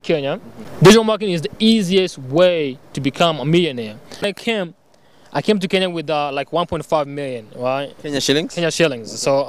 Kenya. Digital marketing is the easiest way to become a millionaire. When I came to Kenya with like 1.5 million, right? Kenya shillings? Kenya shillings. So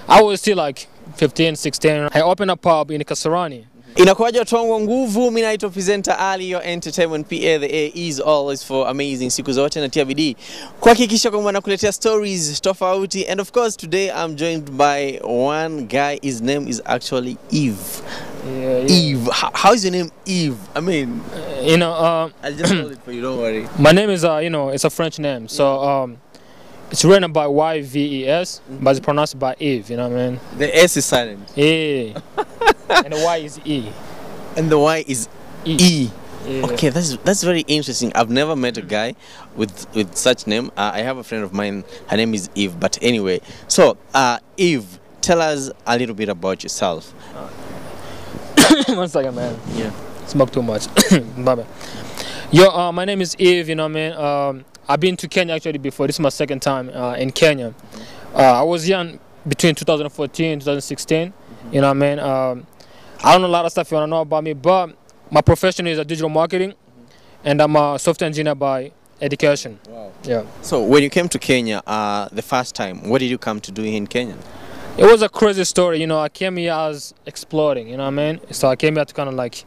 I was still like 15, 16. I opened a pub in Kasarani. Inakuwaje watu wangu wa nguvu, mimi naitwa presenter Ali, your entertainment PA. The A is always for amazing. Siku zote natia bidii kuhakikisha kwamba nakuletea stories tofauti. And of course today I'm joined by one guy. His name is actually Eve. Yeah. Eve. How is your name Eve? I mean, I'll just hold it for you, don't worry. My name is it's a French name. So it's written by Y-V-E-S, but it's pronounced by Eve, you know what I mean? The S is silent. Yeah. And the Y is E. And the Y is E. Yeah. Okay, that's very interesting. I've never met a guy with such name. I have a friend of mine. Her name is Eve. But anyway, so Eve, tell us a little bit about yourself. 1 second, man. Yeah. Smoke too much. Bye. Yo, my name is Eve. You know what I mean? I've been to Kenya actually before. This is my second time in Kenya. I was young between 2014 and 2016. You know what I mean? I don't know a lot of stuff you want to know about me, but my profession is digital marketing, and I'm a software engineer by education. Wow. Yeah. So when you came to Kenya the first time, what did you come to do in Kenya? It was a crazy story. You know, I came here as exploring. You know what I mean? So I came here to kind of like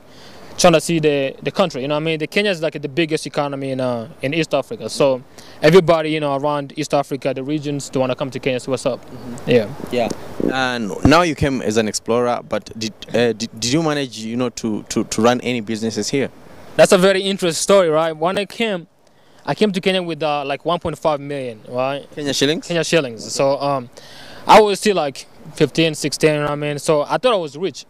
trying to see the country. You know what I mean? The Kenya is like the biggest economy in East Africa. So everybody, around East Africa, the regions, they want to come to Kenya. So what's up? Yeah. Yeah. And now you came as an explorer, but did you manage, to run any businesses here? That's a very interesting story, right? When I came to Kenya with like 1.5 million, right? Kenya shillings? Kenya shillings. So I was still like 15, 16, you know what I mean? So I thought I was rich.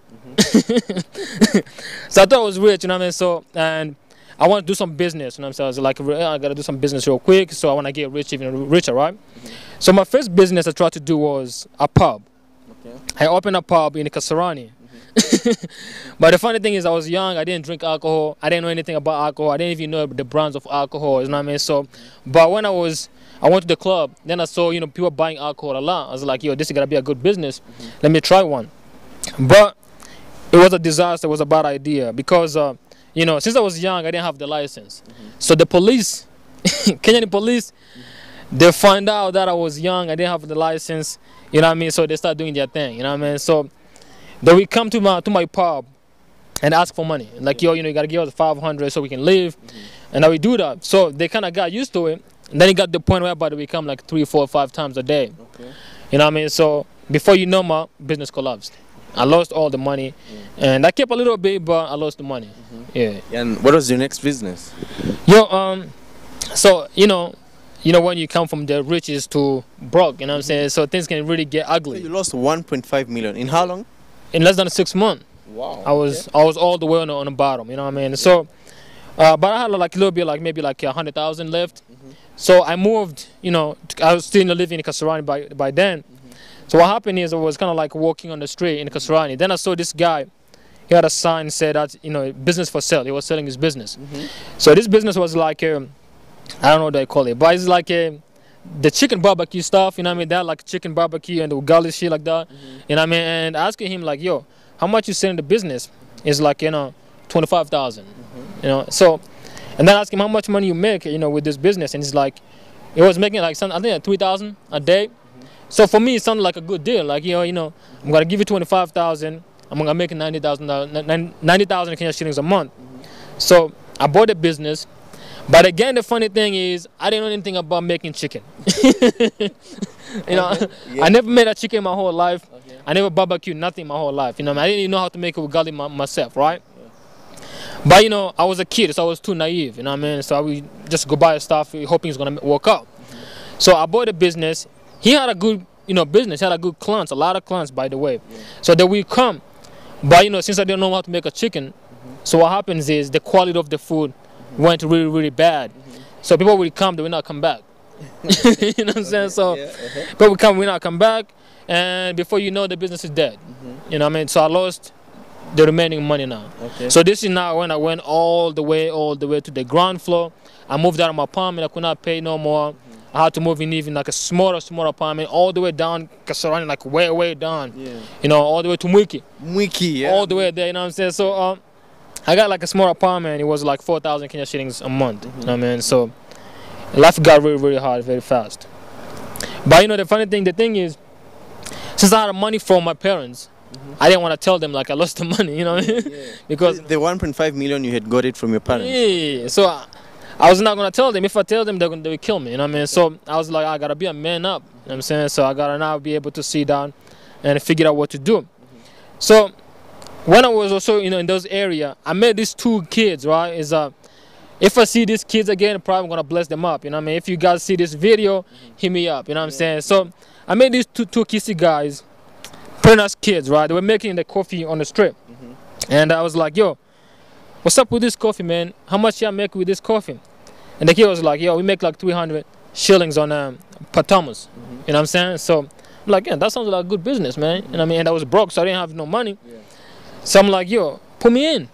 So I thought I was rich, you know what I mean? So, and I want to do some business, you know what I'm saying? I was like, I got to do some business real quick, so I want to get rich, even richer, right? So my first business I tried to do was a pub. Okay. I opened a pub in Kasarani. But the funny thing is I was young, I didn't drink alcohol, I didn't know anything about alcohol, I didn't even know the brands of alcohol, you know what I mean? So, but when I went to the club, then I saw, people buying alcohol a lot. I was like, yo, this is going to be a good business. Let me try one. But it was a disaster, it was a bad idea because, since I was young, I didn't have the license. So the police, Kenyan police, they find out that I was young, I didn't have the license, you know what I mean? So they start doing their thing, you know what I mean? So they will come to my pub and ask for money. Like, yo, you got to give us 500 so we can leave. And I will do that. So they kind of got used to it. And then it got to the point where they would come like 3, 4, 5 times a day. Okay. You know what I mean? So before you know, my business collapsed. I lost all the money, and I kept a little bit, but I lost the money. Yeah. And what was your next business? Yo, so when you come from the riches to broke, you know what I'm saying? So things can really get ugly. So you lost 1.5 million in how long? In less than 6 months. Wow. I was all the way on the bottom. You know what I mean? So, but I had like a little bit, like maybe like 100,000 left. So I moved. I was still living in Kasarani by then. So what happened is I was kind of like walking on the street in Kasarani. Then I saw this guy. He had a sign said that, business for sale. He was selling his business. So this business was like, I don't know what they call it, but it's like the chicken barbecue stuff, you know what I mean? They had like chicken barbecue and the ugali shit like that, you know what I mean? And asking him like, yo, how much you selling the business? It's like, 25,000, So, and then I asked him how much money you make, with this business. And he's like, he was making like something, I think like 3,000 a day. So for me, it sounded like a good deal. Like, I'm going to give you 25,000. I'm going to make 90,000 Kenya shillings a month. So I bought the business. But again, the funny thing is, I didn't know anything about making chicken. I never made a chicken my whole life. Okay. I never barbecued nothing my whole life. I didn't even know how to make a ugali myself, right? But, I was a kid, so I was too naive, you know what I mean? So I would just go buy stuff hoping it's going to work out. So I bought the business. He had a good, business. He had a good clients, a lot of clients, by the way. So they will come. But, since I didn't know how to make a chicken, so what happens is the quality of the food went really, really bad. So people will come, they will not come back. You know what I'm saying? So people will come, will not come back. And before you know, the business is dead. You know what I mean? So I lost the remaining money now. Okay. So this is now when I went all the way to the ground floor. I moved out of my apartment. I could not pay no more. I had to move in even like a smaller apartment, all the way down Kasarani, like way down. Yeah. All the way to Mwiki. Mwiki, yeah. All the way there, you know what I'm saying? So I got like a small apartment. It was like 4,000 Kenya shillings a month. You know what I mean? So life got really, really hard very fast. But you know, the funny thing, the thing is, since I had money from my parents, I didn't want to tell them like I lost the money, you know what I mean? Because the 1.5 million you had got it from your parents. yeah, so I was not gonna tell them. If I tell them, they would kill me, you know what I mean? So I was like, I gotta be a man up, you know what I'm saying? So I gotta now be able to sit down and figure out what to do. So when I was also, you know, in those areas, I met these two kids, right? If I see these kids again, I'm probably gonna bless them up, you know what I mean? If you guys see this video, hit me up, you know what I'm saying? So I met these two kissy guys, pretty nice kids, right? They were making the coffee on the strip. And I was like, yo, what's up with this coffee, man? How much y'all make with this coffee? And the kid was like, yo, we make like 300 shillings on per Thomas. You know what I'm saying? So I'm like, yeah, that sounds like a good business, man. You know what I mean? And I was broke, so I didn't have no money. So I'm like, yo, put me in.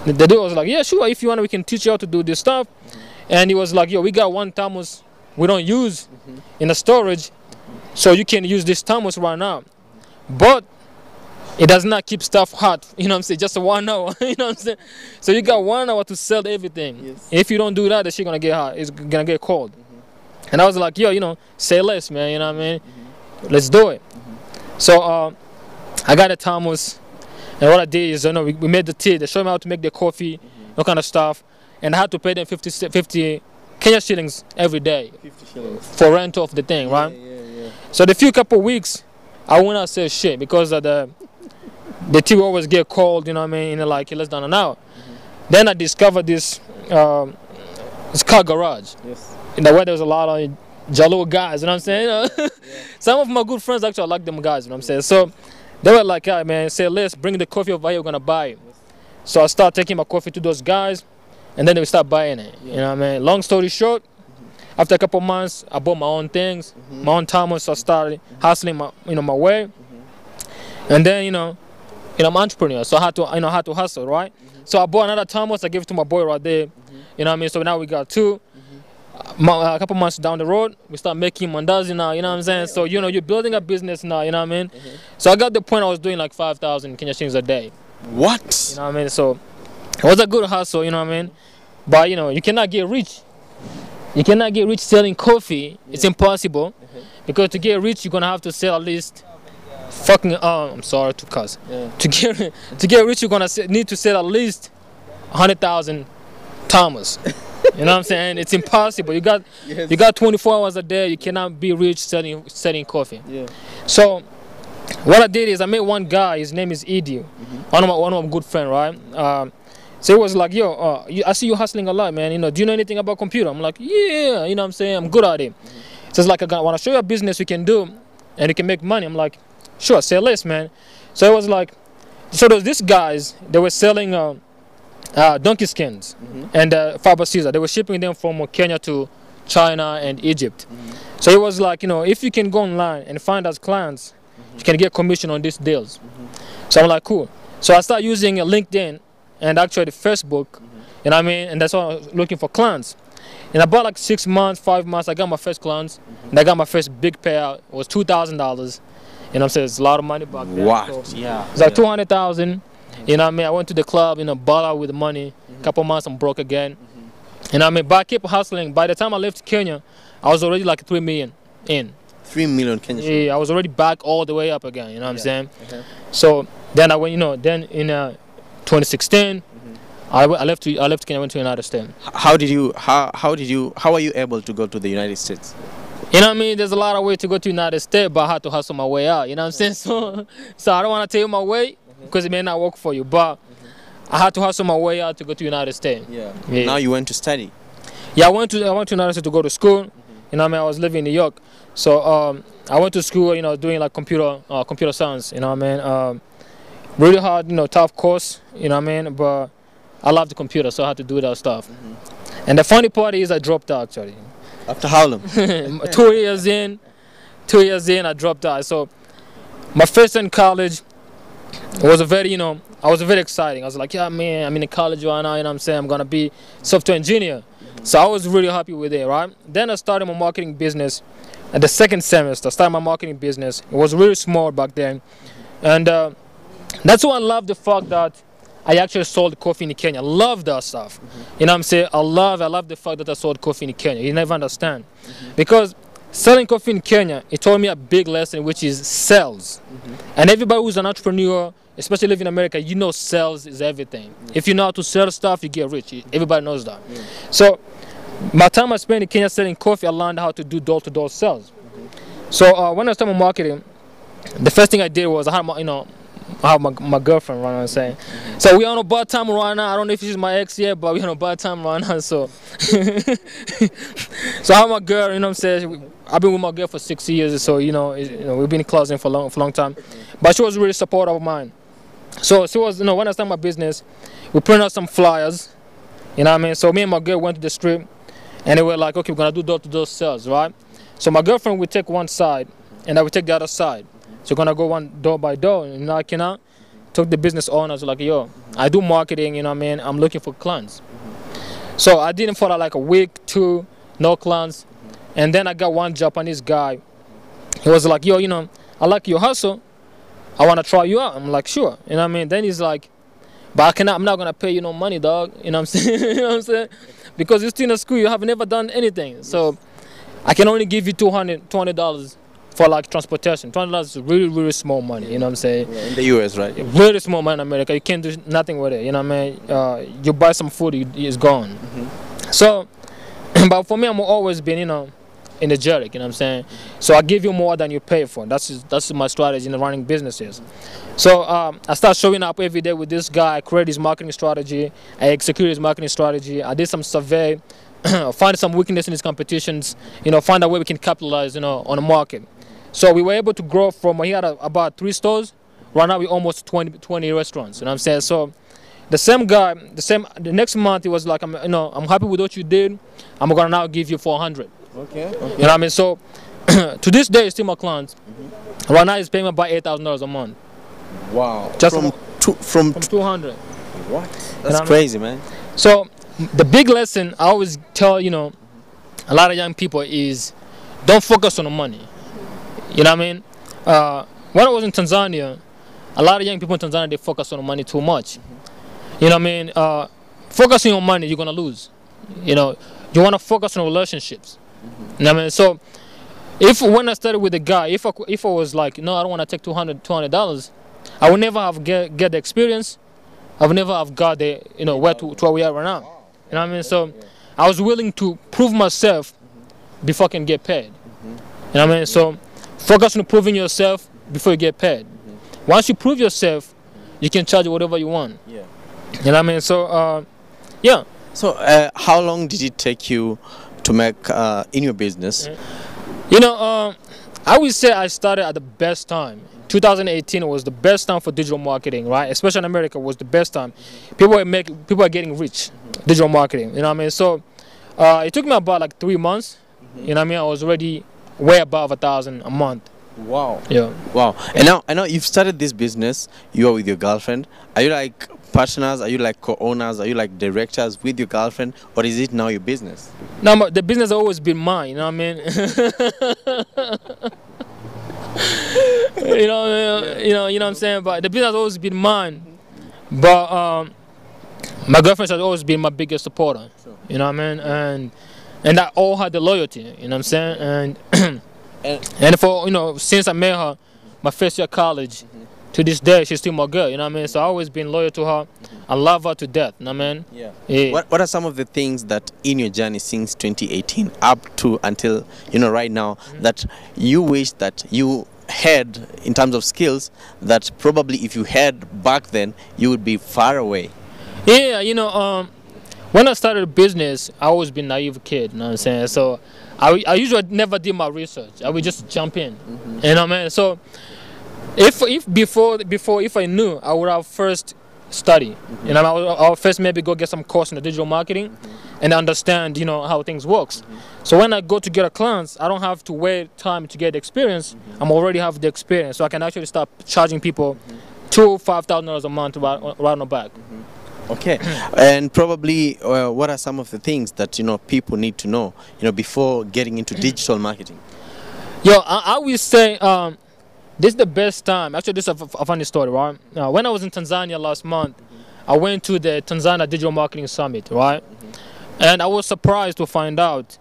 The dude was like, yeah, sure, if you want, we can teach you how to do this stuff. And he was like, yo, we got 1 Thomas we don't use in the storage, so you can use this Thomas right now. But it does not keep stuff hot, you know what I'm saying, just 1 hour, you know what I'm saying? So you got 1 hour to sell everything. If you don't do that, the shit gonna get hot, it's gonna get cold. And I was like, yo, you know, say less, man, you know what I mean? Let's do it. So I got a Thomas, and what I did is, you know, we made the tea, they showed me how to make the coffee, all kind of stuff, and I had to pay them 50 Kenya shillings every day 50 shillings. For rent of the thing, right? So the few couple weeks, I went out and said shit because of the tea always get cold, you know what I mean, in like less than an hour. Then I discovered this car garage. In the way there was a lot of Jalo guys, you know what I'm saying? You know? Some of my good friends actually like them guys, you know what I'm saying? So they were like, hey man, say let's bring the coffee over here, we're gonna buy it. So I started taking my coffee to those guys, and then they would start buying it. You know what I mean? Long story short, after a couple months, I bought my own things, my own Thomas. So I started hustling my way. And then, you know, I'm an entrepreneur, so I had to hustle, right? So I bought another Thomas, I gave it to my boy right there. You know what I mean? So now we got 2. A couple months down the road, we start making mandazi now, you know what I'm saying? So, you know, you're building a business now, you know what I mean? So I got the point I was doing like 5,000 Kenya shillings a day. What? You know what I mean? So it was a good hustle, you know what I mean? But, you know, you cannot get rich. You cannot get rich selling coffee. It's impossible. Because to get rich, you're going to have to sell at least I'm sorry to cuss. To get rich, you're going to need to sell at least 100,000 Thomas. You know what I'm saying? It's impossible. You got 24 hours a day. You cannot be rich selling coffee. So what I did is I met one guy. His name is Edie. One of my good friend, right? So he was like, yo, I see you hustling a lot, man. You know, do you know anything about computer? I'm like, yeah. You know what I'm saying? I'm good at it. So it's like, I want to show you a business we can do, and you can make money. I'm like, sure, say less, man. So it was like, so there was these guys. They were selling donkey skins and fiber scissors. They were shipping them from Kenya to China and Egypt. So it was like, you know, if you can go online and find us clients, you can get commission on these deals. So I'm like, cool. So I started using LinkedIn and actually Facebook, you know what I mean? And that's why I was looking for clients. In about like 6 months, 5 months, I got my first clients, and I got my first big payout. It was $2,000. You know what I'm saying? It's a lot of money back then. What? So it's like 200,000. You know what I mean? I went to the club, you know, bought out with the money. Couple months, I'm broke again. You know what I mean? But I kept hustling. By the time I left Kenya, I was already like 3 million in. 3 million Kenya. Yeah, I was already back all the way up again. You know what I'm saying? So then I went, you know, then in 2016, I left Kenya, went to the United States. How are you able to go to the United States? You know what I mean? There's a lot of ways to go to the United States, but I had to hustle my way out. You know what I'm saying? So I don't want to tell you my way because it may not work for you, but I had to hustle my way out to go to the United States. Now you went to study? Yeah, I went to the United States to go to school. You know what I mean? I was living in New York. So I went to school, you know, doing like computer science, you know what I mean? Really hard, you know, tough course, you know what I mean? But I love the computer, so I had to do that stuff. And the funny part is I dropped out actually. After how long? 2 years in, I dropped out. So my first year in college was I was very exciting. I was like, yeah, man, I'm in college right now, you know what I'm saying? I'm going to be software engineer. So I was really happy with it, right? Then I started my marketing business at the second semester. I started my marketing business. It was really small back then. And that's why I love the fact that I actually sold coffee in Kenya. I love that stuff. You know what I'm saying? I love the fact that I sold coffee in Kenya. You never understand. Because selling coffee in Kenya, it taught me a big lesson, which is sales. And everybody who's an entrepreneur, especially living in America, you know sales is everything. If you know how to sell stuff, you get rich. Everybody knows that. So my time I spent in Kenya selling coffee, I learned how to do door-to-door sales. So when I started marketing, the first thing I did was I had my girlfriend right now saying. So we on a bad time right now. I don't know if she's my ex yet, but we on a bad time right now. So so I have my girl, you know what I'm saying? I've been with my girl for 6 years, so we've been closing for a long time. But she was really supportive of mine. So she was, when I started my business, we printed out some flyers, you know what I mean? So me and my girl went to the street and they were like, okay, we're gonna do door-to-door sales, right? So my girlfriend would take one side and I would take the other side. So we're gonna go one door by door and knocking out. Took the business owners like, yo, I do marketing, you know what I mean? I'm looking for clients. So I didn't follow like a week, 2, no clients. And then I got one Japanese guy. He was like, yo, I like your hustle. I wanna try you out. I'm like, sure. You know what I mean? Then he's like, but I'm not gonna pay you no money, dog. You know what I'm saying? You know what I'm saying? Because you're still in school, you have never done anything. So I can only give you $200 for like transportation. $200 is really, really small money, you know what I'm saying? Yeah, in the US, right? Really small money in America. You can't do nothing with it, you know what I mean? You buy some food, it's gone. So, but for me, I'm always been, energetic, you know what I'm saying? So I give you more than you pay for. That's my strategy in running businesses. So I start showing up every day with this guy. I create his marketing strategy. I execute his marketing strategy. I did some survey, find some weakness in his competitions, find a way we can capitalize, on the market. So we were able to grow from, he had about 3 stores. Right now we almost 20 restaurants, you know what I'm saying? So the same guy, the next month he was like, I'm happy with what you did. I'm gonna now give you 400. Okay. You know what I mean? So to this day, he's still my client. Right now he's paying me about $8,000 a month. Wow. Just from 200. What? That's crazy, man. So the big lesson I always tell, a lot of young people is don't focus on the money. You know what I mean? When I was in Tanzania, a lot of young people in Tanzania, they focus on the money too much. You know what I mean? Focusing on money, you're going to lose. You want to focus on relationships. You know what I mean? So when I started with a guy, if I was like, no, I don't want to take $200, I would never have get the experience. I would never have got the, where we are right now. You know what I mean? So I was willing to prove myself before I can get paid. You know what I mean? So focus on proving yourself before you get paid. Once you prove yourself, you can charge whatever you want. You know what I mean? So, yeah. So, how long did it take you to make in your business? I would say I started at the best time. 2018 was the best time for digital marketing, right? Especially in America, was the best time. People are getting rich, digital marketing. You know what I mean? So, it took me about like 3 months. You know what I mean? I was already way above 1,000 a month. Wow. Yeah. Wow. And now I know you've started this business. You are with your girlfriend. Are you like partners? Are you like co-owners? Are you like directors with your girlfriend, or is it now your business? No, the business has always been mine. You know what I mean? you know what I'm saying. But the business has always been mine. But my girlfriend has always been my biggest supporter. Sure. You know what I mean? And I all had the loyalty. You know what I'm saying? And for since I met her, my first year of college, to this day she's still my girl. You know what I mean? So I always been loyal to her. I love her to death. You know what I mean? Yeah. What are some of the things that in your journey since 2018 up to until right now that you wish that you had in terms of skills that probably if you had back then you would be far away? Yeah. When I started a business, I always been a naive kid. You know what I'm saying? So I usually never did my research. I would just jump in. You know what I mean? So if before I knew, I would have first study. I would first maybe go get some course in the digital marketing and understand how things works. So when I go to get a client, I don't have to wait time to get the experience. I'm already have the experience, so I can actually start charging people $2,000-$5,000 a month right on the back. Okay. And probably what are some of the things that people need to know before getting into digital marketing? I will say this is the best time. Actually, this is a funny story, right? When I was in Tanzania last month, I went to the Tanzania Digital Marketing Summit, right? And I was surprised to find out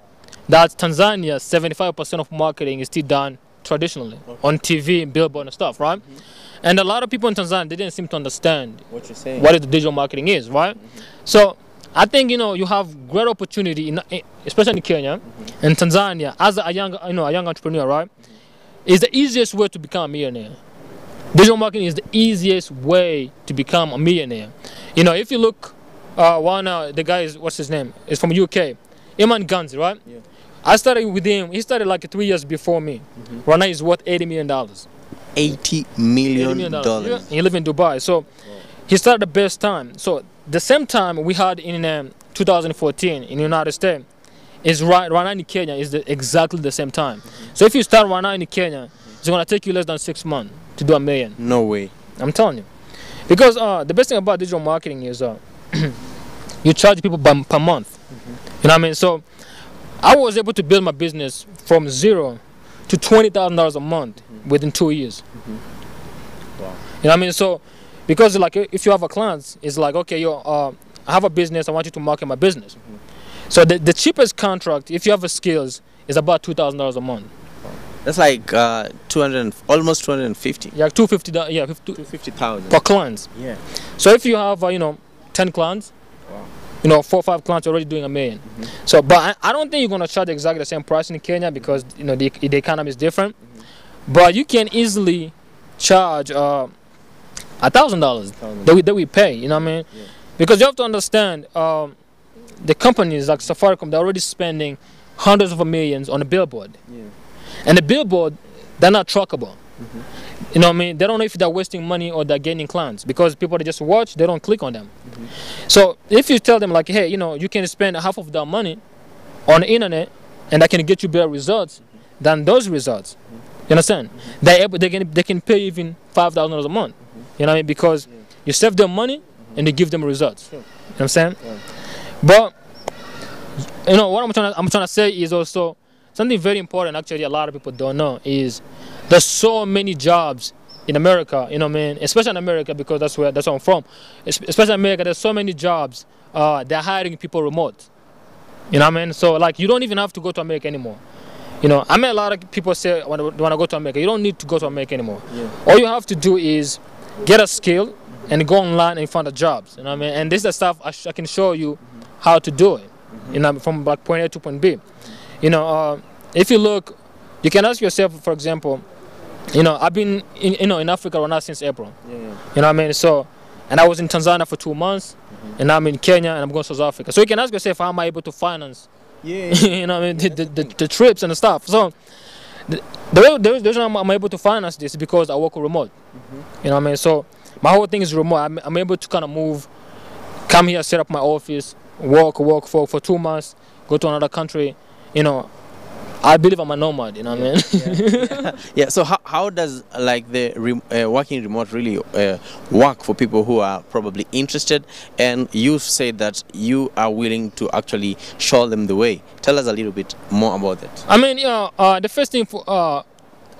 that Tanzania, 75% of marketing is still done traditionally on TV and billboard and stuff, right? And a lot of people in Tanzania, they didn't seem to understand What you're saying. what the digital marketing is, right? So I think, you know, you have great opportunity, especially in Kenya and Tanzania, as a young, a young entrepreneur, right? It's the easiest way to become a millionaire. Digital marketing is the easiest way to become a millionaire. You know, if you look, the guy is, what's his name? Is from UK, Iman Ganzi, right? Yeah. I started with him. He started like 3 years before me. Right now he's worth $80 million. $80 million. Yeah, he lives in Dubai. So he started the best time. So the same time we had in 2014 in the United States is right now in Kenya is exactly the same time. So if you start right now in Kenya, it's gonna take you less than 6 months to do $1 million. No way. I'm telling you, because the best thing about digital marketing is you charge people per month. You know what I mean? So I was able to build my business from zero to $20,000 a month within 2 years. Wow. You know what I mean? So because like if you have a client, it's like, okay, I have a business, I want you to market my business. So the cheapest contract, if you have the skills, is about $2,000 a month. That's like almost 250. Yeah, 250. Yeah, 250,000 per client. Yeah. So if you have 10 clients, Wow. 4 or 5 clients, you're already doing $1 million. So, but I don't think you're gonna charge exactly the same price in Kenya because the economy is different. But you can easily charge $1,000 that we pay. You know what I mean? Yeah. Because you have to understand, the companies like Safaricom, they're already spending hundreds of millions on a billboard. Yeah. And the billboard, they're not trackable. You know what I mean? They don't know if they're wasting money or they're gaining clients because people that just watch, they don't click on them. So if you tell them like, hey, you can spend half of that money on the internet and I can get you better results than those results. You understand? They can pay even $5,000 a month. You know what I mean? Because you save them money and you give them results. You know what I'm saying? Yeah. But what I'm trying to say is also something very important. Actually, a lot of people don't know is there's so many jobs in America. You know what I mean? Especially in America because that's where I'm from. Especially in America, there's so many jobs. They're hiring people remote. You know what I mean? So like you don't even have to go to America anymore. I mean, a lot of people say when I go to America, you don't need to go to America anymore. Yeah. All you have to do is get a skill and go online and find the jobs. You know what I mean? And this is the stuff I can show you how to do it. From like point A to point B. If you look, you can ask yourself, for example, I've been in Africa right now since April. Yeah. You know what I mean? So, and I was in Tanzania for 2 months, and now I'm in Kenya and I'm going to South Africa. So you can ask yourself, how am I able to finance? Yeah. You know what I mean? The trips and the stuff. So the reason I'm able to finance this is because I work remote. You know what I mean? So my whole thing is remote. I'm able to kind of move, come here, set up my office, work for 2 months, go to another country. I believe I'm a nomad. You know what I mean? Yeah. So how does like the working remote really work for people who are probably interested? And you've said that you are willing to actually show them the way. Tell us a little bit more about that. I mean, the first thing I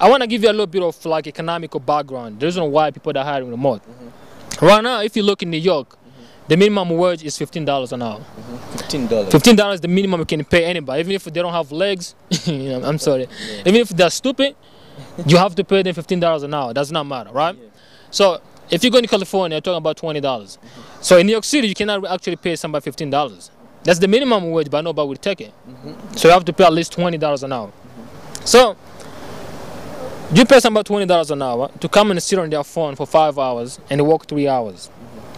want to give you a little bit of like economical background. The reason why people are hiring remote. Right now, if you look in New York, the minimum wage is $15 an hour. $15. $15 is the minimum you can pay anybody, even if they don't have legs. I'm sorry. Yeah. Even if they're stupid, you have to pay them $15 an hour. Does not matter, right? Yeah. So if you go to California, you're talking about $20. So in New York City, you cannot actually pay somebody $15. That's the minimum wage, but nobody will take it. So you have to pay at least $20 an hour. So you pay somebody $20 an hour to come and sit on their phone for 5 hours and work 3 hours.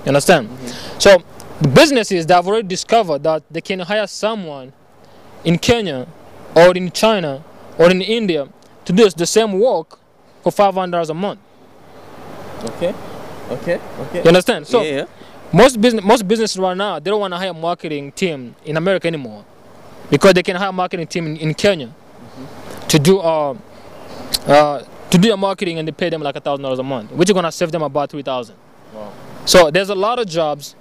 You understand? So the businesses that have already discovered that they can hire someone in Kenya or in China or in India to do the same work for $500 a month. Okay. You understand? So yeah. most businesses right now, they don't want to hire a marketing team in America anymore because they can hire a marketing team in Kenya to do their marketing, and they pay them like $1,000 a month, which is gonna save them about $3,000. Wow. So there's a lot of jobs.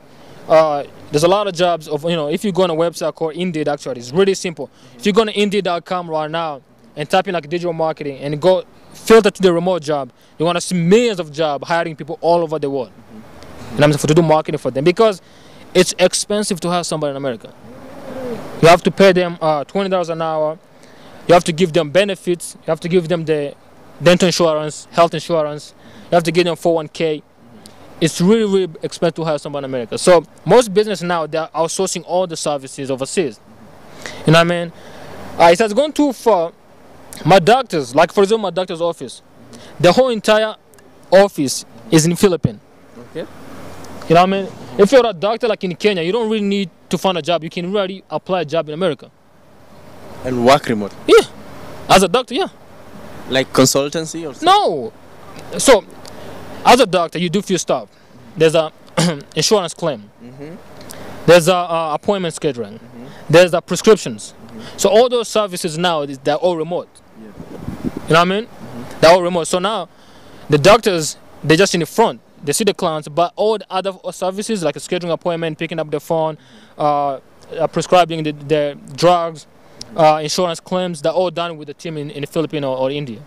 Of if you go on a website called Indeed, actually it's really simple. If you go on Indeed.com right now and type in like digital marketing and go filter to the remote job, you're gonna see millions of jobs hiring people all over the world. You know what I'm saying, to do marketing for them, because it's expensive to hire somebody in America. You have to pay them $20 an hour. You have to give them benefits. You have to give them the dental insurance, health insurance. You have to give them 401k. It's really, really expensive to hire somebody in America. So most businesses now, they're outsourcing all the services overseas. You know what I mean? It has gone too far. My doctors, like for example, my doctor's office, the whole entire office is in Philippines. Okay. You know what I mean? If you're a doctor like in Kenya, you don't really need to find a job. You can really apply a job in America. And work remote? Yeah. As a doctor, yeah. Like consultancy or something? No. So, as a doctor, you do few stuff. There's a insurance claim. There's a appointment scheduling. There's a prescriptions. So all those services now, they're all remote. You know what I mean? They're all remote. So now, the doctors, they're just in the front. They see the clients, but all the other services, like a scheduling appointment, picking up the phone, prescribing the drugs, insurance claims, they're all done with the team in the Philippines or India.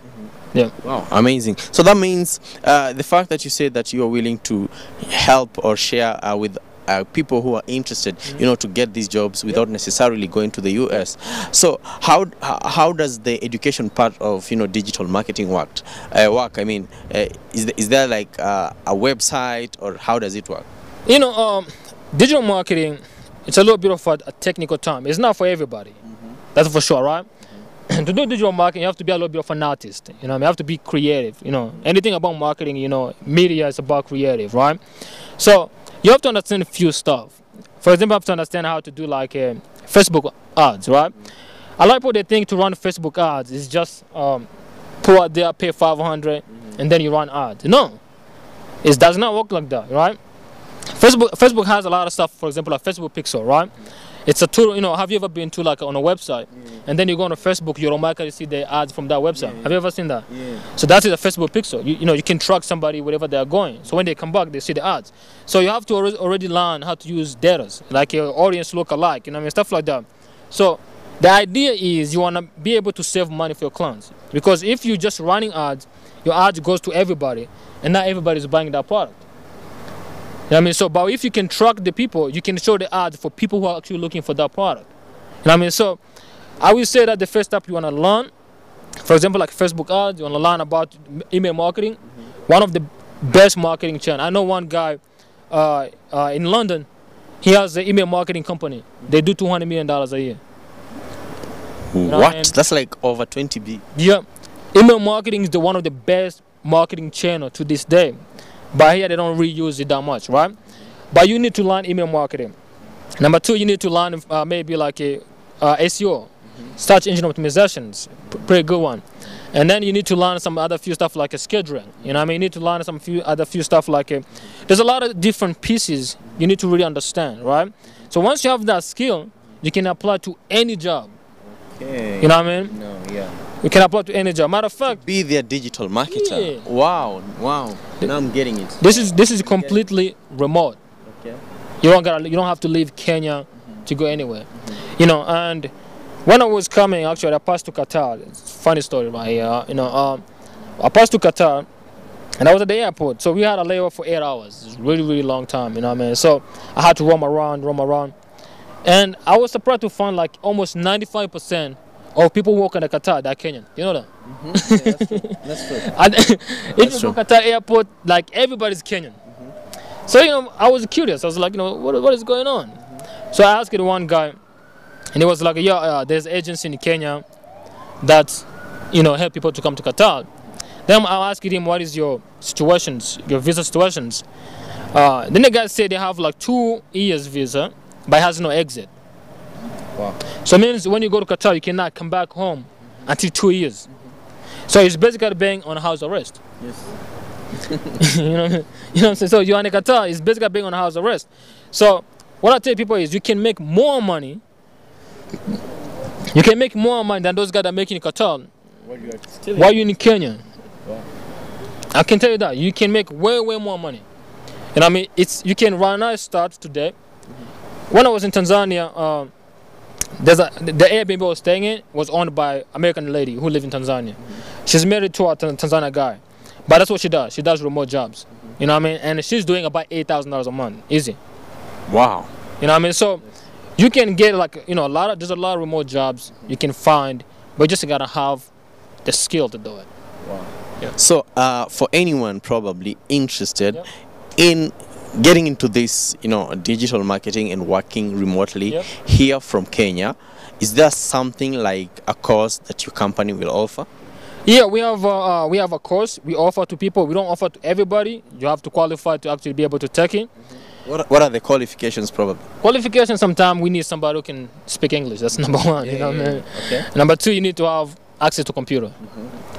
Yeah. Wow, amazing. So that means the fact that you said that you are willing to help or share with people who are interested, you know, to get these jobs without necessarily going to the US. So how does the education part of, you know, digital marketing work? I mean, is there like a website, or how does it work? You know, digital marketing, it's a little bit of a technical term. It's not for everybody. That's for sure, right? To do digital marketing, you have to be a little bit of an artist. You know, you have to be creative. You know, anything about marketing, you know, media is about creative, right? So you have to understand a few stuff. For example, you have to understand how to do like Facebook ads, right? A lot of people, they think to run Facebook ads is just put out there, pay 500, and then you run ads. No, it does not work like that, right? Facebook has a lot of stuff. For example, like Facebook Pixel, right? It's a tool. You know, have you ever been to like on a website, and then you go on a Facebook, you automatically see the ads from that website? Have you ever seen that? So that's a Facebook Pixel. You know, you can track somebody wherever they are going. So when they come back, they see the ads. So you have to already learn how to use data, like your audience look alike. You know, what I mean, stuff like that. So the idea is you want to be able to save money for your clients, because if you're just running ads, your ads goes to everybody, and not everybody is buying that product. You know what I mean? So, but if you can track the people, you can show the ads for people who are actually looking for that product. You know what I mean? So, I will say that the first step you want to learn, for example, like Facebook ads, you want to learn about email marketing. One of the best marketing channels. I know one guy in London, he has an email marketing company. They do $200 million a year. You know what? I mean? That's like over 20 B. Yeah. Email marketing is one of the best marketing channel to this day. But here they don't really use it that much, right? But you need to learn email marketing. Number two, you need to learn maybe like a SEO, search engine optimizations, pretty good one. And then you need to learn some other few stuff like a scheduling. You know what I mean? You need to learn some few stuff like there's a lot of different pieces you need to really understand, right? So once you have that skill, you can apply to any job. Okay. You know what I mean? No, yeah. You can apply to any job. Matter of fact, be their digital marketer. Yeah. Wow. Now I'm getting it. This is completely remote. Okay. You don't have to leave Kenya to go anywhere. You know, and when I was coming, actually, I passed to Qatar. It's a funny story right here. You know, I passed to Qatar, and I was at the airport. So we had a layover for 8 hours. It's really, really long time. You know what I mean? So I had to roam around, and I was surprised to find like almost 95% of people who work in the Qatar, they're Kenyan. You know that? Yeah, that's true. Even from Qatar airport, like everybody's Kenyan. So, you know, I was curious. I was like, you know, what is going on? So I asked one guy, and he was like, yeah, there's agency in Kenya that, you know, help people to come to Qatar. Then I asked him, what is your situations, your visa situations? Then the guy said they have like 2 years visa, but it has no exit. Wow. So it means when you go to Qatar, you cannot come back home until 2 years. So it's basically being on house arrest. Yes. you know what I'm saying? So you're in Qatar, it's basically being on house arrest. So what I tell people is you can make more money. You can make more money than those guys that are making in Qatar while you're in Kenya. Wow. I can tell you that. You can make way more money. And I mean, you can run a start today. When I was in Tanzania, the Airbnb I was staying in was owned by an American lady who lives in Tanzania. She's married to a Tanzania guy. But that's what she does. She does remote jobs. You know what I mean? And she's doing about $8,000 a month, easy. Wow. You know what I mean? So you can get like, you know, there's a lot of remote jobs you can find, but you just gotta have the skill to do it. Wow. Yeah. So for anyone probably interested Yep. in getting into this, you know, digital marketing and working remotely Yep. here from Kenya, is there something like a course that your company will offer? Yeah, we have a course we offer to people. We don't offer to everybody. You have to qualify to actually be able to take it. What are the qualifications probably? Qualification, sometimes we need somebody who can speak English. That's number one. You know what I mean? Okay. Number two, you need to have access to computer.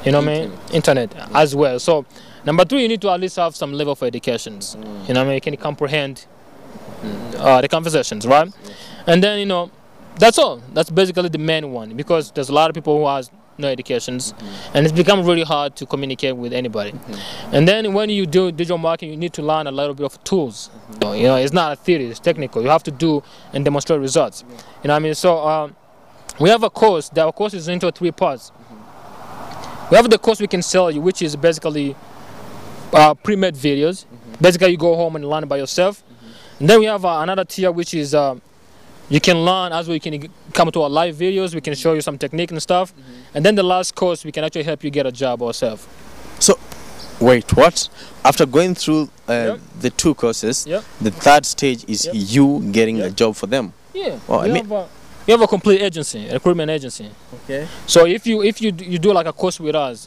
You know what I mean? Internet as well. So number three, you need to at least have some level of educations. You know what I mean? You can comprehend the conversations, right? And then, you know, that's all. That's basically the main one, because there's a lot of people who has no educations, and it's become really hard to communicate with anybody. And then when you do digital marketing, you need to learn a little bit of tools. You know, it's not a theory, it's technical. You have to do and demonstrate results. You know what I mean? So we have a course. Our course is into 3 parts. We have the course we can sell you, which is basically pre-made videos. Basically, you go home and learn by yourself. And then we have another tier, which is you can learn as well. You can come to our live videos. We can show you some technique and stuff. And then the last course, we can actually help you get a job ourselves. So, wait, what? After going through the 2 courses, the 3rd stage is you getting a job for them. Yeah. Well, We have a complete agency, a recruitment agency. Okay. So if you do like a course with us,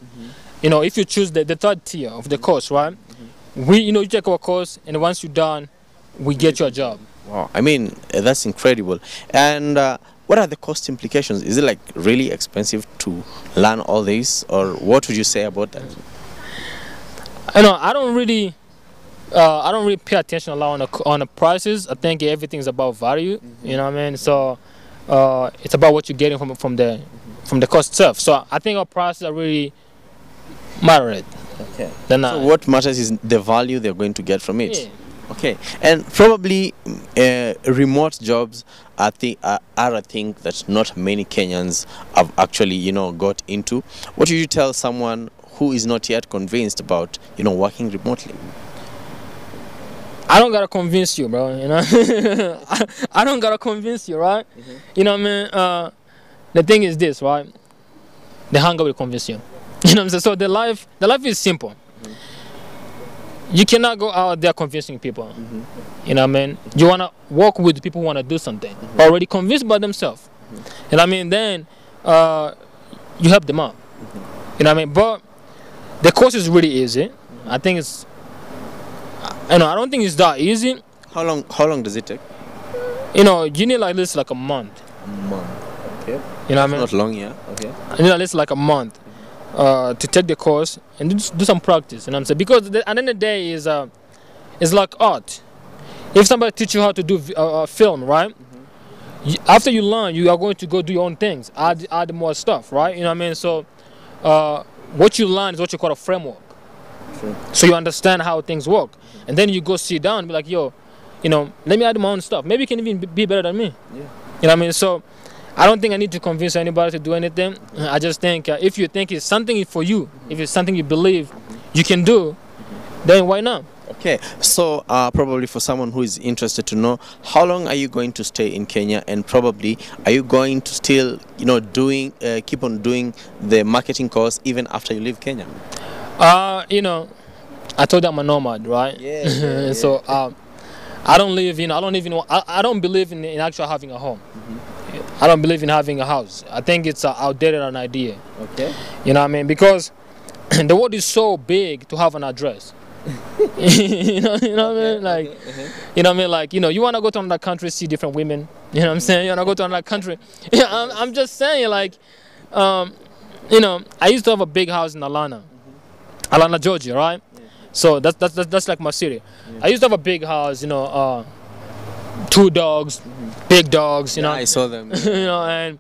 you know, if you choose the 3rd tier of the course, right? You take our course, and once you're done, we get you a job. Wow. I mean, that's incredible. And what are the cost implications? Is it like really expensive to learn all this, or what would you say about that? You know, I don't really pay attention a lot on the prices. I think everything's about value. You know what I mean? So it's about what you're getting from the cost itself. So I think our prices are really moderate. Okay. So what matters is the value they're going to get from it. Yeah. Okay. And probably remote jobs are a thing that not many Kenyans have actually, you know, got into. What would you tell someone who is not yet convinced about, you know, working remotely? I don't gotta convince you, bro. You know, I don't gotta convince you, right? You know what I mean? The thing is this, right? The hunger will convince you. You know what I'm saying? So the life is simple. You cannot go out there convincing people. You know what I mean? You wanna work with people who wanna do something, already convinced by themselves. You know what I mean? Then you help them out. You know what I mean? But the course is really easy. I think it's. I don't think it's that easy. How long does it take? You know, you need like at least like a month. Okay. You know what I mean? Not long, yeah. Okay. You need at least like a month to take the course and do some practice. You know what I'm saying? Because at the end of the day is it's like art. If somebody teach you how to do film, right? After you learn, you are going to go do your own things, add more stuff, right? You know what I mean? So what you learn is what you call a framework. Sure. So you understand how things work, and then you go sit down and be like, yo, you know, let me add my own stuff. Maybe you can even be better than me. Yeah. You know what I mean? So I don't think I need to convince anybody to do anything. I just think if you think it's something for you, if it's something you believe you can do, then why not? Okay, so probably for someone who is interested to know, how long are you going to stay in Kenya, and probably are you going to still, you know, keep on doing the marketing course even after you leave Kenya? You know, I told you I'm a nomad, right? Yeah. So I don't live in. I don't believe in actually having a home. I don't believe in having a house. I think it's outdated an idea. Okay. You know what I mean? Because the world is so big to have an address. you know what I mean? Like, you know what I mean? Like, you know, you want to go to another country, see different women. You know what I'm saying? You want to go to another country. Yeah, I'm just saying, like, you know, I used to have a big house in Atlanta, Georgia, right? So that's like my city. I used to have a big house, you know, 2 dogs, big dogs, you know. I saw them. You know, and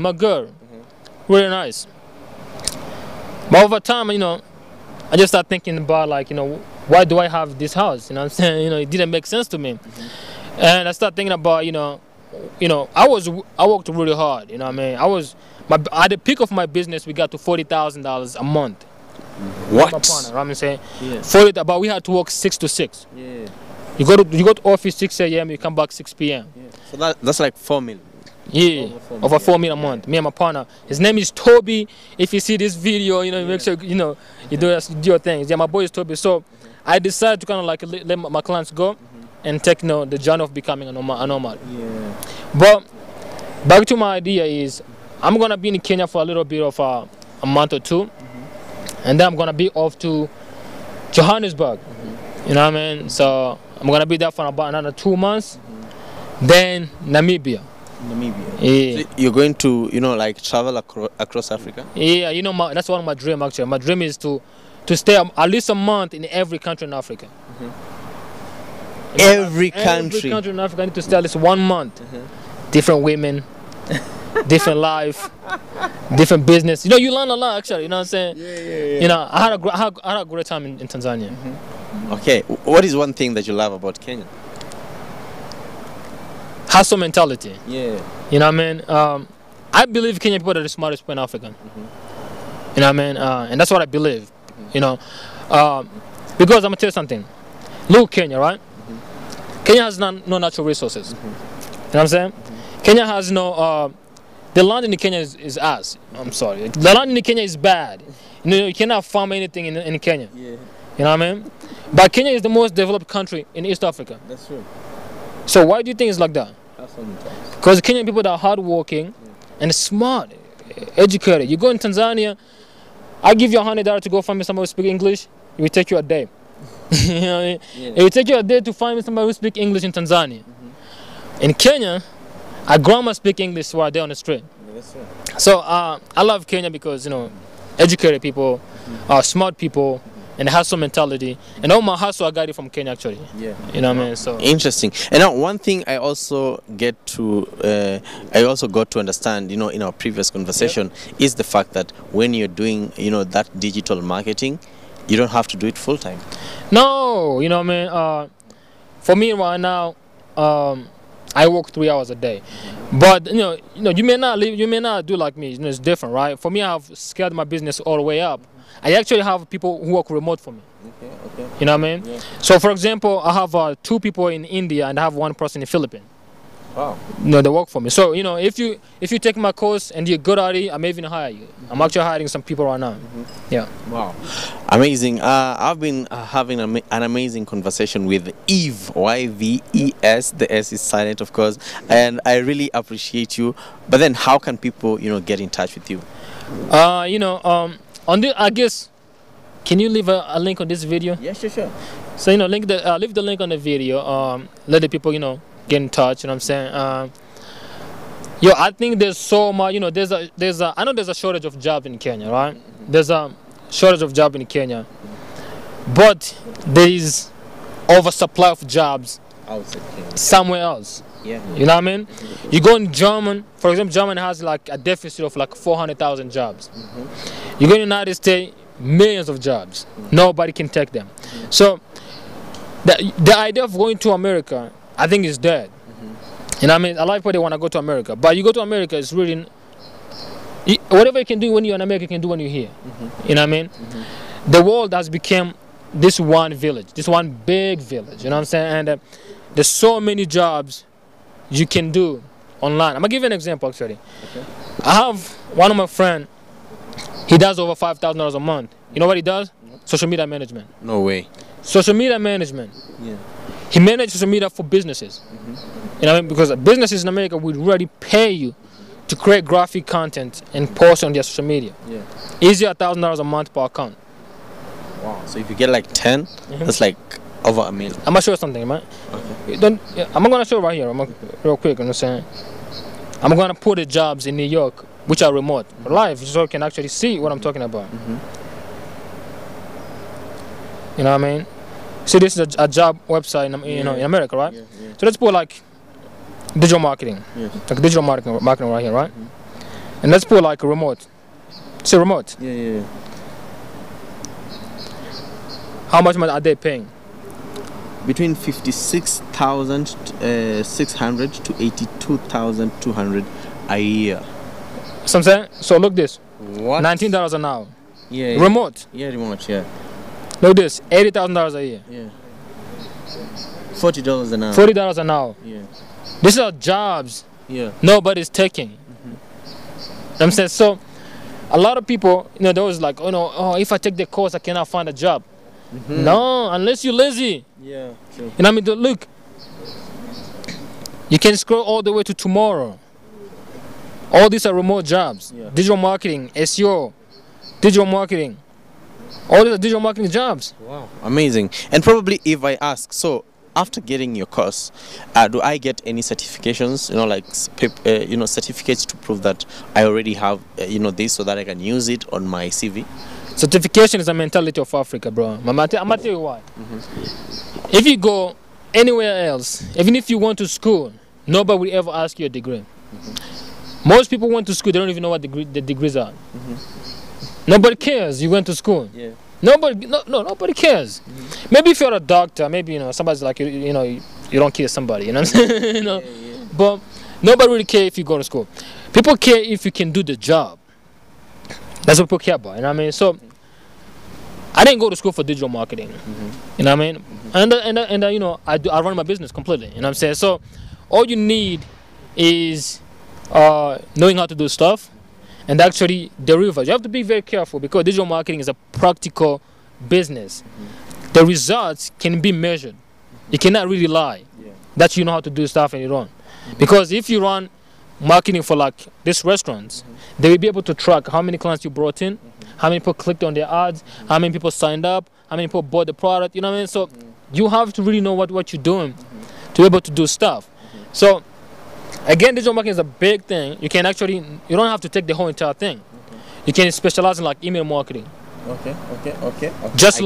my girl, really nice. But over time, you know, I just started thinking about, like, you know, why do I have this house? You know what I'm saying? You know, it didn't make sense to me. And I started thinking about, you know, I worked really hard. You know what I mean? At the peak of my business, we got to $40,000 a month. What? My partner, I'm saying. Yeah. 40, but we had to work 6 to 6. Yeah. You go to office 6 a.m. You come back 6 p.m. Yeah. So that's like 4 million. Yeah, over 4 million a month. Me and my partner. His name is Toby. If you see this video, make sure you do your things. Yeah, my boy is Toby. So I decided to kind of like let my clients go and take the journey of becoming a nomad. Yeah. But back to my idea is I'm gonna be in Kenya for a little bit of a month or two, and then I'm gonna be off to Johannesburg. You know what I mean? So I'm gonna be there for about another 2 months. Then Namibia. Yeah. So you're going to, like travel across Africa? Yeah, that's one of my dreams actually. My dream is to stay at least a month in every country in Africa. Every country? Every country in Africa, I need to stay at least 1 month. Different women, different life, different business. You learn a lot actually, you know what I'm saying? Yeah. I had a great time in Tanzania. Okay, what is one thing that you love about Kenya? Hustle mentality. Yeah. You know what I mean? I believe Kenyan people are the smartest people in Africa. You know what I mean? And that's what I believe. Because I'm gonna tell you something. Look, Kenya, right? Kenya has no natural resources. You know what I'm saying? Kenya has no. The land in Kenya is ass. I'm sorry. The land in Kenya is bad. You cannot farm anything in Kenya. Yeah. You know what I mean? But Kenya is the most developed country in East Africa. That's true. So why do you think it's like that? Because Kenyan people that are hardworking and smart, educated. You go in Tanzania, I give you $100 to go find me somebody who speaks English. It will take you a day. You know what I mean? It will take you a day to find me somebody who speaks English in Tanzania. In Kenya, a grandma speaks English right there on the street. So I love Kenya because educated people, smart people, and hustle mentality. And all my hustle I got it from Kenya actually. Yeah. You know what I mean? So interesting. And now one thing I also got to understand, in our previous conversation, is the fact that when you're doing, that digital marketing, you don't have to do it full time. No, you know what I mean? For me right now, I work 3 hours a day. But you may not do like me. It's different, right? For me, I've scaled my business all the way up. I actually have people who work remote for me. Okay. You know what I mean? Yeah. So, for example, I have 2 people in India and I have 1 person in the Philippines. Wow. They work for me. So, if you take my course and you're good at it, I may even hire you. I'm actually hiring some people right now. Yeah. Wow. Amazing. I've been having an amazing conversation with Yves, Y-V-E-S. The S is silent, of course. And I really appreciate you. But then how can people, get in touch with you? I guess, can you leave a link on this video? Yeah, sure. So leave the link on the video. Let the people get in touch. You know what I'm saying? I think there's so much. I know there's a shortage of jobs in Kenya, right? There's a shortage of jobs in Kenya, but there is oversupply of jobs somewhere else. Yeah. You know what I mean? You go in Germany, for example, Germany has like a deficit of like 400,000 jobs. You go in the United States, millions of jobs. Nobody can take them. So the idea of going to America, I think, is dead. You know what I mean? A lot of people, they want to go to America. But you go to America, it's really... whatever you can do when you're in America, you can do when you're here. You know what I mean? The world has become this one village, this one big village. You know what I'm saying? And there's so many jobs you can do online. I'm going to give you an example, actually. Okay. I have one of my friends. He does over $5,000 a month. You know what he does? Social media management. No way. Social media management. Yeah. He manages social media for businesses. You know what I mean? Because businesses in America would really pay you to create graphic content and post on their social media. Yeah. Easy $1,000 a month per account. Wow. So if you get like 10, that's like over $1 million. I'm gonna show you something, man. Okay. I'm gonna show you right here. Real quick. You know what I'm saying? I'm gonna put the jobs in New York, which are remote, live, so you can actually see what I'm talking about. You know what I mean? See, this is a job website in America, right? Yeah. So let's put like digital marketing, like digital marketing right here, right? And let's put like a remote. See, remote. Yeah. How much money are they paying? Between 56,600 to 82,200 a year. So I'm saying, so look this. What? $19 an hour. Yeah. Remote. Yeah, remote. Yeah. Look this, $80,000 a year. Yeah. $40 an hour. $40 an hour. Yeah. These are jobs Yeah. nobody's taking. You know what I'm saying? So a lot of people, you know, they was like, oh no, oh, if I take the course, I cannot find a job. No, unless you're lazy. Yeah. True. You know what I mean? Look, you can scroll all the way to tomorrow. All these are remote jobs. Yeah. Digital marketing, SEO, digital marketing. All these are digital marketing jobs. Wow. Amazing. And probably if I ask, so after getting your course, do I get any certifications? You know, like certificates to prove that I already have this, so that I can use it on my CV. Certification is a mentality of Africa, bro. I'm gonna tell you why. If you go anywhere else, even if you went to school, nobody will ever ask you a degree. Most people went to school, they don't even know what the degrees are. Nobody cares you went to school. Yeah. Nobody cares. Maybe if you're a doctor, maybe somebody's like you don't kill somebody, you know what I'm saying? Yeah. But nobody really cares if you go to school. People care if you can do the job. That's what people care about, you know what I mean? So I didn't go to school for digital marketing. You know what I mean? And I run my business completely, you know what I'm saying? So all you need is knowing how to do stuff and actually deliver. You have to be very careful because digital marketing is a practical business. The results can be measured. You cannot really lie that you know how to do stuff and you don't. Because if you run marketing for like these restaurants, they will be able to track how many clients you brought in, how many people clicked on their ads, how many people signed up, how many people bought the product, you know what I mean? So you have to really know what you're doing to be able to do stuff. So again, digital marketing is a big thing. You can actually, you don't have to take the whole entire thing. You can specialize in like email marketing. Okay. Just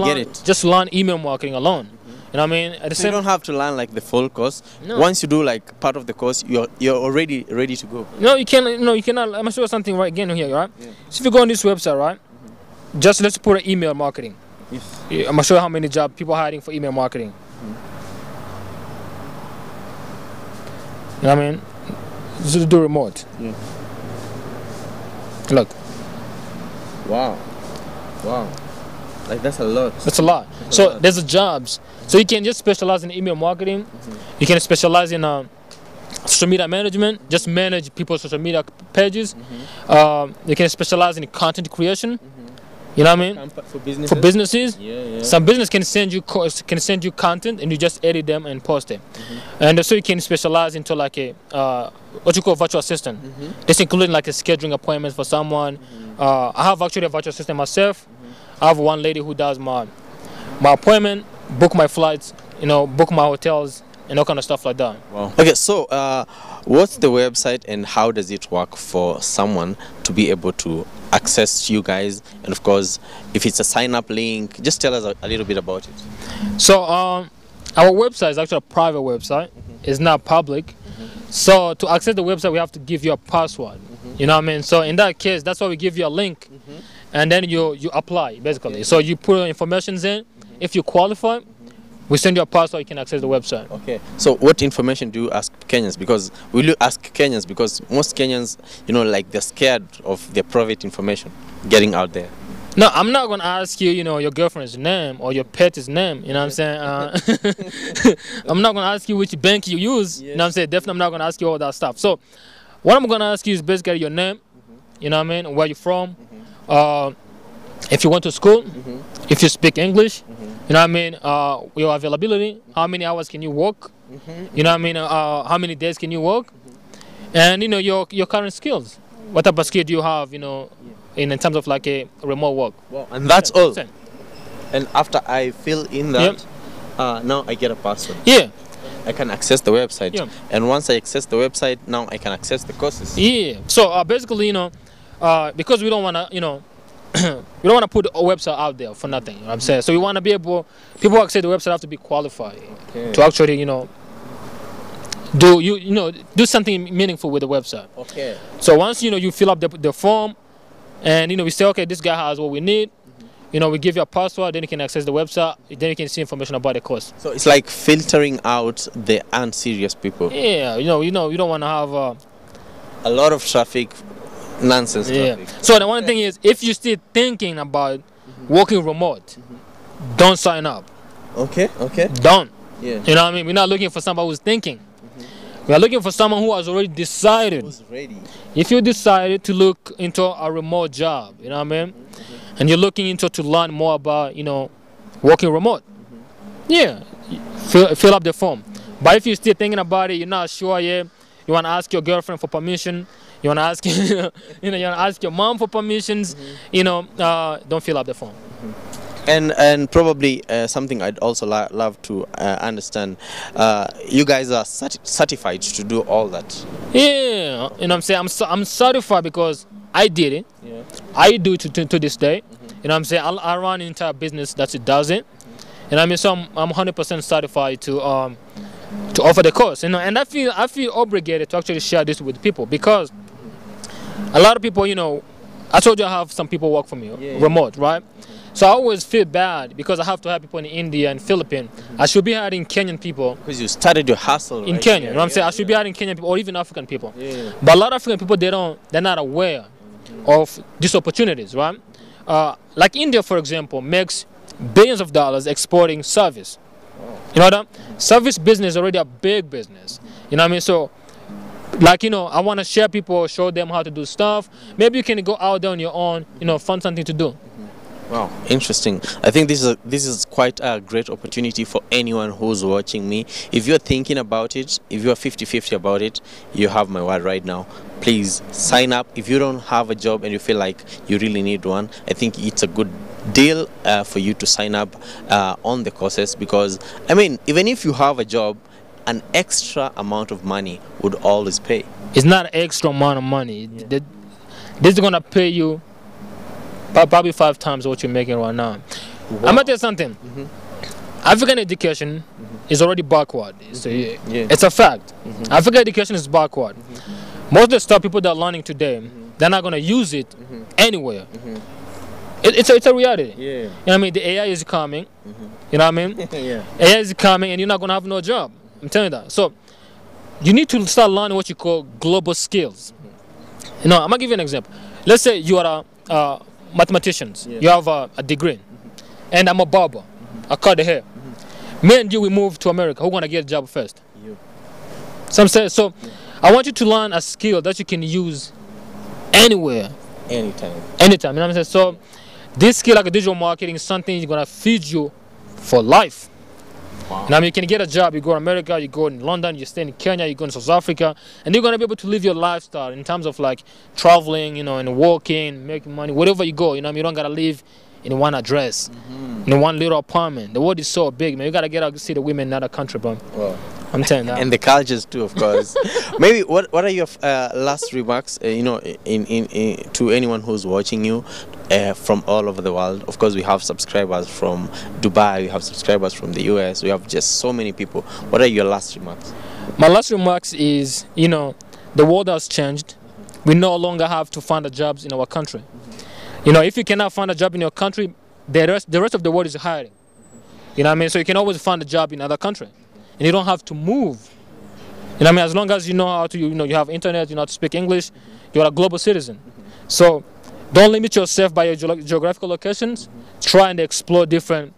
learn email marketing alone. You know what I mean? So you don't have to learn like the full course. No. Once you do like part of the course, you're already ready to go. No, you cannot. I'm gonna show you something right again here, right? Yeah. So if you go on this website, right? Just let's put an email marketing. Yes. I'm gonna show you how many jobs people are hiring for email marketing. You know what I mean? Just do remote. Yeah. Look. Wow. Like that's a lot. That's a lot. So there's the jobs. So you can just specialize in email marketing. You can specialize in social media management. Just manage people's social media pages. You can specialize in content creation. You know what I mean? For businesses. Yeah. Some business can send you content and you just edit them and post it. And so you can specialize into like a what you call virtual assistant. This including like a scheduling appointments for someone. I have actually a virtual assistant myself. I have one lady who does my appointment, book my flights, book my hotels, and all kind of stuff like that. Wow. Okay, so what's the website and how does it work for someone to be able to access you guys? And of course, if it's a sign-up link, just tell us a little bit about it. So our website is actually a private website. It's not public. So to access the website, we have to give you a password. You know what I mean? So in that case, that's why we give you a link. And then you apply, basically. So you put your information in. If you qualify, we send you a password, you can access the website. Okay. So what information do you ask Kenyans? Because we ask Kenyans because most Kenyans, like they're scared of their private information getting out there. No, I'm not going to ask you, your girlfriend's name or your pet's name, you know what I'm saying? I'm not going to ask you which bank you use, you know what I'm saying? Definitely I'm not going to ask you all that stuff. So what I'm going to ask you is basically your name, you know what I mean, where you're from, if you went to school, if you speak English, you know what I mean, your availability, how many hours can you work, you know what I mean, how many days can you work, and your current skills. What type of skill do you have, in terms of like a remote work? Wow. And that's all. Same. And after I fill in that, now I get a password. Yeah. I can access the website. Yeah. And once I access the website, now I can access the courses. Yeah. So basically, because we don't want to, we don't want to put a website out there for nothing. You know what I'm saying? So we want to be able, people who access the website have to be qualified to actually, do something meaningful with the website. Okay. So once you fill up the form, and we say, okay, this guy has what we need. We give you a password, then you can access the website, then you can see information about the course. So it's like filtering out the unserious people. Yeah, you don't want to have a lot of traffic Nonsense Yeah. topic. So the one thing is, if you're still thinking about working remote, don't sign up. Okay. Don't. Yeah. You know what I mean? We're not looking for somebody who's thinking. We are looking for someone who has already decided. Who's ready? If you decided to look into a remote job, you know what I mean? And you're looking into to learn more about, working remote. Yeah, fill up the form. But if you're still thinking about it, you're not sure yet, you want to ask your girlfriend for permission, you want to ask, you want to ask your mom for permissions, don't fill up the form. And probably something I'd also love to understand, you guys are certified to do all that. Yeah, you know what I'm saying? I'm certified because I did it. Yeah. I do it to this day. You know what I'm saying? I run an entire business that it doesn't. You know what I mean? So I'm 100% certified to offer the course. And I feel obligated to actually share this with people because a lot of people, I told you I have some people work for me remote, right? So I always feel bad because I have to have people in India and Philippines. I should be hiring Kenyan people. Because you started your hustle in right Kenya, here. you know what I'm saying? I should be hiring Kenyan people or even African people. Yeah. But a lot of African people, they're not aware of these opportunities, right? Like India, for example, makes billions of dollars exporting service. You know that? Service business is already a big business. You know what I mean? So, I want to share people, show them how to do stuff. Maybe you can go out there on your own, find something to do. Wow, interesting. I think this is quite a great opportunity for anyone who's watching me. If you're thinking about it, if you're 50-50 about it, you have my word right now. Please sign up. If you don't have a job and you feel like you really need one, I think it's a good deal for you to sign up on the courses because, even if you have a job, an extra amount of money would always pay. It's not an extra amount of money. Yeah. This is going to pay you probably 5 times what you're making right now. Wow. I'm going to tell you something. African education is already backward. So it's a fact. African education is backward. Most of the stuff people that are learning today, they're not going to use it anywhere. It's a reality. Yeah. You know what I mean? The AI is coming. You know what I mean? Yeah. AI is coming and you're not going to have no job. I'm telling you that. So you need to start learning what you call global skills. I'm going to give you an example. Let's say you are a mathematician. Yeah. You have a degree. And I'm a barber. I cut the hair. Me and you, we move to America. Who's going to get a job first? You. So I want you to learn a skill that you can use anywhere. Anytime. You know what I'm saying? So this skill, like digital marketing, is something you're going to feed you for life. Wow. Now, you can get a job, you go to America, you go in London, you stay in Kenya, you go in South Africa, and you're going to be able to live your lifestyle in terms of like traveling, and working, making money, wherever you go, you don't got to live in one address, in one little apartment. The world is so big, man. You got to get out to see the women in another country, bro. Wow. I'm telling you that. And the cultures too, of course. Maybe what are your last remarks, to anyone who's watching you from all over the world? Of course, we have subscribers from Dubai, we have subscribers from the US, we have just so many people. What are your last remarks? My last remarks is, the world has changed. We no longer have to find the jobs in our country. If you cannot find a job in your country, the rest of the world is hiring. You know what I mean? So you can always find a job in another country. And you don't have to move. You know what I mean? As long as you know how to, you have internet, you know how to speak English, you're a global citizen. So don't limit yourself by your geographical locations. Try and explore different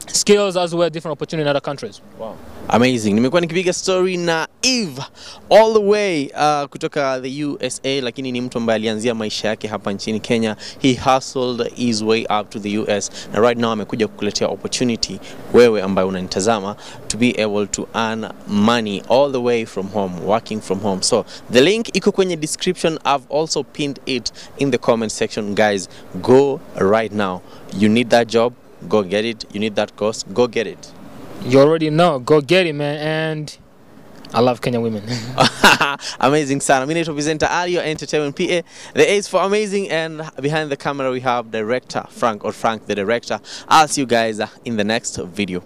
skills as well, different opportunities in other countries. Wow. Amazing. Nimekuwa nikipiga story na Eve all the way kutoka the USA, lakini ni mtu ambaye alianzia maisha yake hapa nchini Kenya. He hustled his way up to the US na right now amekuja kukuletea opportunity wewe ambaye unanitazama to be able to earn money all the way from home, working from home. So the link iko kwenye description. I've also pinned it in the comment section. Guys, go right now. You need that job, go get it. You need that course, go get it. You already know. Go get it, man. And I love Kenyan women. Amazing, son. I'm naitwa presenter Ali, your entertainment PA. The A is for amazing, and behind the camera we have director Frank the director. I'll see you guys in the next video.